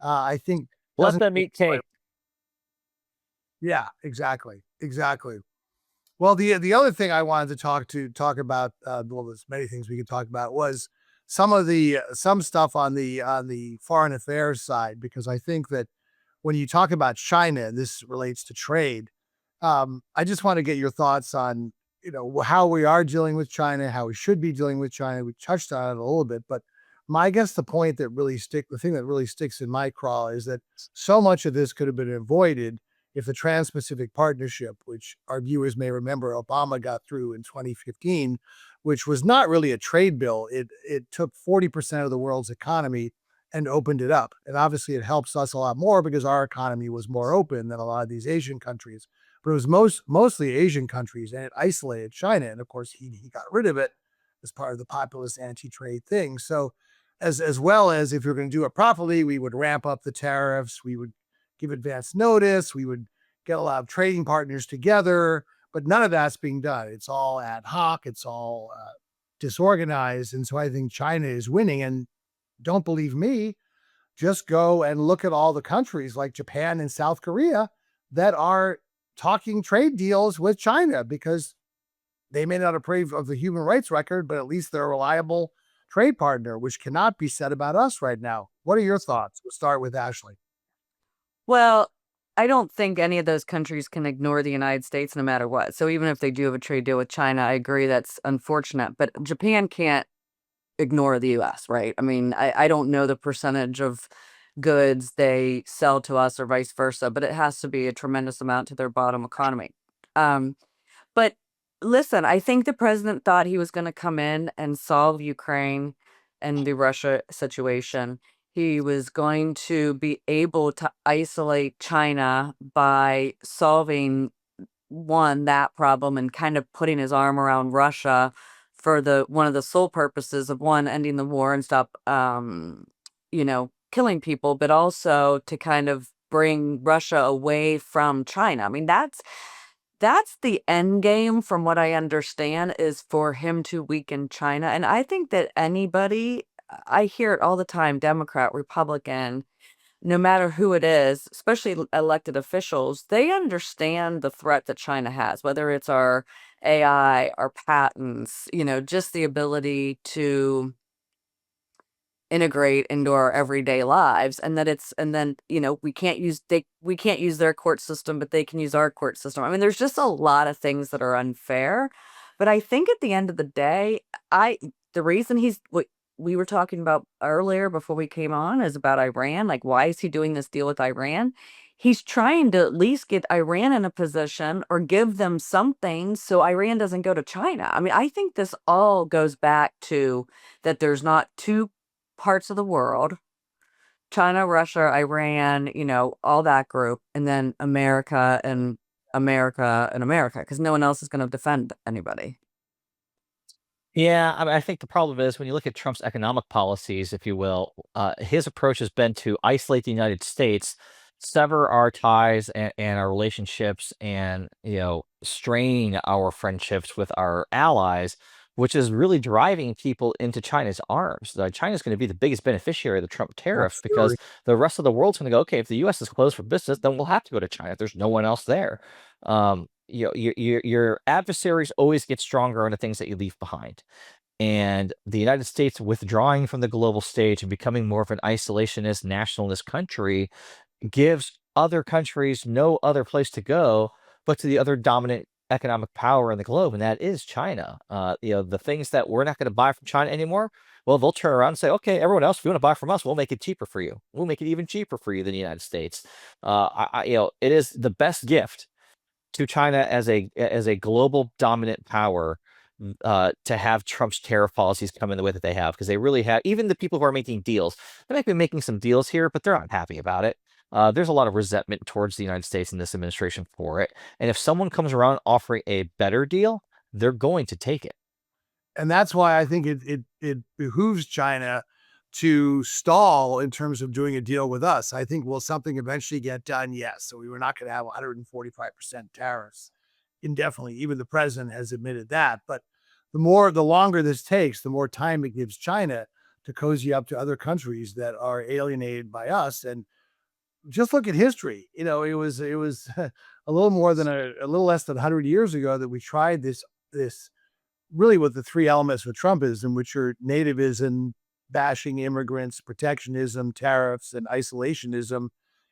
I think Let doesn't. them eat cake. Yeah, exactly, exactly. Well, the other thing I wanted to talk about, well, there's many things we could talk about, was some stuff on the foreign affairs side, because I think that when you talk about China, this relates to trade. I just want to get your thoughts on, how we are dealing with China, how we should be dealing with China. We touched on it a little bit, but I guess the thing that really sticks in my craw is that so much of this could have been avoided if the Trans-Pacific Partnership, which our viewers may remember Obama got through in 2015, which was not really a trade bill. It took 40% of the world's economy and opened it up. And obviously it helps us a lot more because our economy was more open than a lot of these Asian countries. But it was mostly Asian countries, and it isolated China. And of course he got rid of it as part of the populist anti-trade thing. So as well as, if you're going to do it properly, we would ramp up the tariffs, we would give advance notice, we would get a lot of trading partners together, but none of that's being done. It's all ad hoc, it's all disorganized. And so I think China is winning. And don't believe me, just go and look at all the countries like Japan and South Korea that are talking trade deals with China, because they may not approve of the human rights record, but at least they're a reliable trade partner, which cannot be said about us right now. What are your thoughts? We'll start with Ashley. Well, I don't think any of those countries can ignore the United States no matter what. So even if they do have a trade deal with China, I agree that's unfortunate. But Japan can't ignore the US, right? I mean, I don't know the percentage of goods they sell to us or vice versa, but it has to be a tremendous amount to their bottom economy. But listen, I think the president thought he was going to come in and solve Ukraine and the Russia situation. He was going to be able to isolate China by solving that problem and kind of putting his arm around Russia for the one of the sole purposes of, one, ending the war and stop killing people, but also to kind of bring Russia away from China. I mean, that's the end game, from what I understand, is for him to weaken China. And I think that anybody, I hear it all the time, Democrat, Republican, no matter who it is, especially elected officials, they understand the threat that China has, whether it's our AI, our patents, just the ability to integrate into our everyday lives, and then we can't use their court system, but they can use our court system. I mean, there's just a lot of things that are unfair. But I think at the end of the day, the reason what we were talking about earlier before we came on is about Iran. Like, why is he doing this deal with Iran? He's trying to at least get Iran in a position or give them something so Iran doesn't go to China. I mean, I think this all goes back to that there's not two parts of the world: China, Russia, Iran, all that group, and then America and America and America, because no one else is going to defend anybody. Yeah, I mean, I think the problem is when you look at Trump's economic policies, if you will, his approach has been to isolate the United States, sever our ties and our relationships, and strain our friendships with our allies, which is really driving people into China's arms. China's going to be the biggest beneficiary of the Trump tariffs because the rest of the world's going to go, okay, if the U.S. is closed for business, then we'll have to go to China. There's no one else there. Your adversaries always get stronger on the things that you leave behind. And the United States withdrawing from the global stage and becoming more of an isolationist, nationalist country gives other countries no other place to go but to the other dominant economic power in the globe, and that is China. The things that we're not going to buy from China anymore, well, they'll turn around and say, okay, everyone else, if you want to buy from us, we'll make it cheaper for you. We'll make it even cheaper for you than the United States. It is the best gift to China as a global dominant power, to have Trump's tariff policies come in the way that they have, because they really have. Even the people who are making deals, they might be making some deals here, but they're not happy about it. There's a lot of resentment towards the United States and this administration for it. And if someone comes around offering a better deal, they're going to take it. And that's why I think it behooves China to stall in terms of doing a deal with us. I think will something eventually get done? Yes. So we were not going to have 145% tariffs indefinitely. Even the president has admitted that. But the longer this takes, the more time it gives China to cozy up to other countries that are alienated by us. And just look at history. It was a little more than a little less than 100 years ago that we tried this really with the three elements of Trumpism, which are nativism, bashing immigrants, protectionism, tariffs, and isolationism,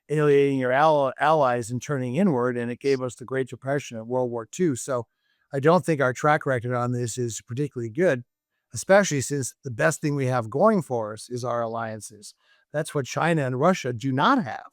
alienating your allies and turning inward. And it gave us the Great Depression and World War II. So I don't think our track record on this is particularly good, especially since the best thing we have going for us is our alliances. That's what China and Russia do not have.